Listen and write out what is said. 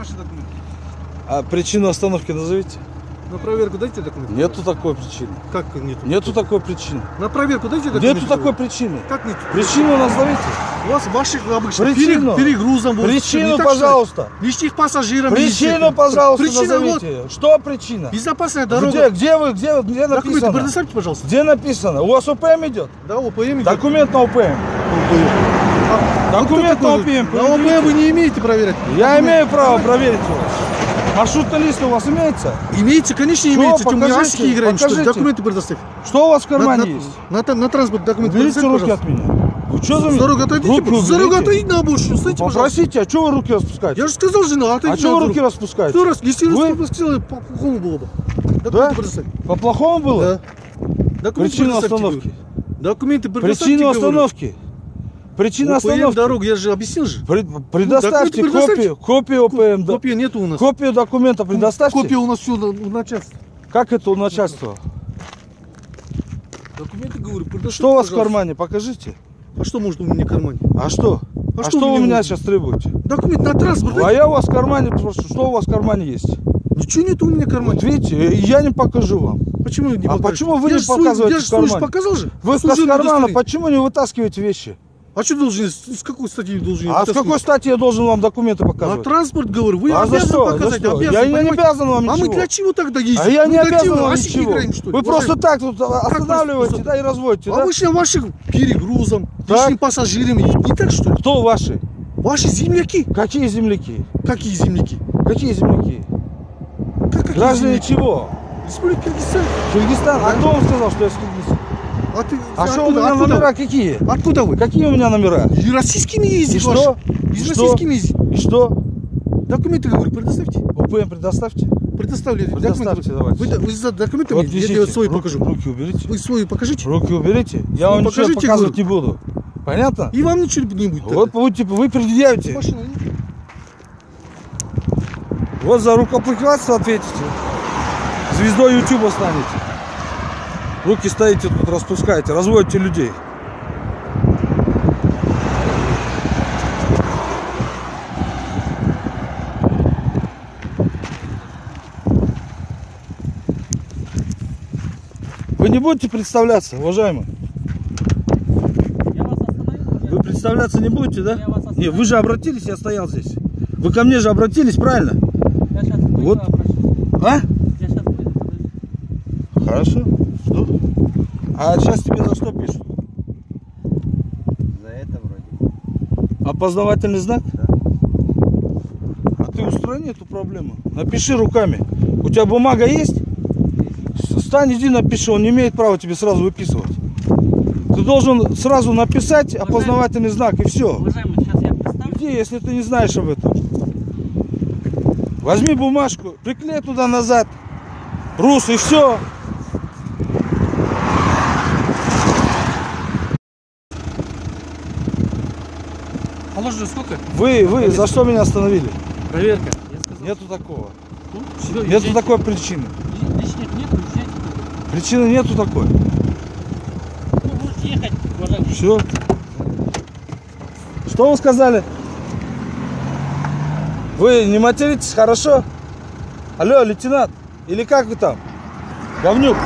ваши документы. А причину остановки назовите. На проверку дайте документы. Нету такой причины. Как нету? Нету такой причины. На проверку дайте документы. Нету такой причины. Как нет? Причину назовите. У вас ваших обычно Причину. перегрузом. Причину, пожалуйста. Лишних пассажиров. Причину, пожалуйста, Причина назовите. Вот. Что причина? Безопасная дорога. Где Документы написано? предоставьте, пожалуйста. Где написано? У вас ОПМ идет? Да, ОПМ идет. Документ на ОПМ. Документ на ОПМ. На ОПМ вы не имеете проверять. Я имею право проверить у вас. Маршрутный лист у вас имеется? Имеется, конечно, Что? имеется. Чем мы Покажите, аски играем, что ли? покажите. Документы предоставь. Что у вас в кармане есть? На транспорт документы Уберите предоставь, руки пожалуйста. от меня. Вы что за С дороги отойдите, руки с дороги уберите. отойдите на обочину, стойте, пожалуйста. Попросите, а что вы руки распускаете? Я же сказал, жена, А отойдите что на вы руки дорогу. распускаете? Кто раз? Если Вы? распустил, по-плохому было бы. Да? Документы предоставь. По-плохому было? Да. Документы Причину предоставьте, остановки. говорю. Документы предоставьте, Причину говорю. остановки. Причина ОПМ остановки. дорогу, я же объяснил же. Предоставьте Ну, документы копию ОПМ. Копии нету у нас. Копию документа предоставьте. Копия у нас все у начальства. Как это у начальства? Документы, говорю, предоставьте, Что у вас в пожалуйста. кармане? Покажите. А что может у меня в кармане? А что? А что вы у у меня меня сейчас требуете? Документ на транспорт. А я у вас в кармане прошу. Что у вас в кармане есть? Ничего нет у меня в кармане. Вот видите, я не покажу вам. Почему не А покажете? почему вы Я не же свой- показываете Я в же свой кармане? показал же. Вы из Служебное кармана удостоверение. почему не вытаскиваете вещи? А что должен, с какой статьи должен? А с какой стати я должен вам документы На показывать? транспорт, говорю, вы А за обязаны что? показать, За что? обязаны, Я не понимаете? обязан вам А ничего. мы для чего тогда ездим? А я не Мы для обязан чего? вам Асики ничего. играем, что ли? Вы просто Уважаемый? так тут останавливаете, просто? да, и разводите, да? Обычно ваших перегрузом, Так. лишним пассажирами. Не так, что ли? Кто ваши? Ваши земляки. Какие земляки? Какие земляки? Какие земляки? Какие Граждане земляки? чего? Республика Кыргызстан. Киргизстан? А кто вам сказал, что я с Киргизстана? А ты А что у откуда, меня откуда номера вы? какие? Откуда вы? Какие у меня номера? И российскими И ездите. что? И И что? российскими ездите. И что? Документы, говорю, предоставьте. ОПМ предоставьте. Предоставляйте. Предоставьте, давайте. Вы за документами, Вот я висите. тебе свои Руки- покажу. Руки уберите. Вы свои покажите. Руки уберите. Я вам ничего покажите, показывать говорю. не буду. Понятно? И вам ничего не будет. Вот вы предъявите. Машина нет. Вот за рукоприкладство ответите. Звездой Ютуба станете. Руки стоите тут, распускаете, разводите людей. Вы не будете представляться, уважаемый? Я вас остановил? Вы представляться не будете, да? Я вас остановил. Не, вы же обратились, я стоял здесь. Вы ко мне же обратились, правильно? Я сейчас выйду, Вот. обращусь. А? Я сейчас выйду, подожди. Хорошо. Жду. А сейчас тебе за что пишут? За это вроде. Опознавательный знак? Да. А ты устрани эту проблему. Напиши руками. У тебя бумага есть? Стань, иди напиши. Он не имеет права тебе сразу выписывать. Ты должен сразу написать опознавательный знак и все. Уважаемый, сейчас я представлю. Иди, если ты не знаешь об этом. Возьми бумажку, приклей туда назад. Рус и все. Положено сколько? Вы за что меня остановили? Проверка. Я сказал. Нету такого. Ну, все, Нету езжайте. такой причины. Лишних нет, езжайте. Причины нету такой. Ну, можете ехать, уважаемый. Все. Что вы сказали? Вы не материтесь, хорошо? Алло, лейтенант. Или как вы там? Говнюк.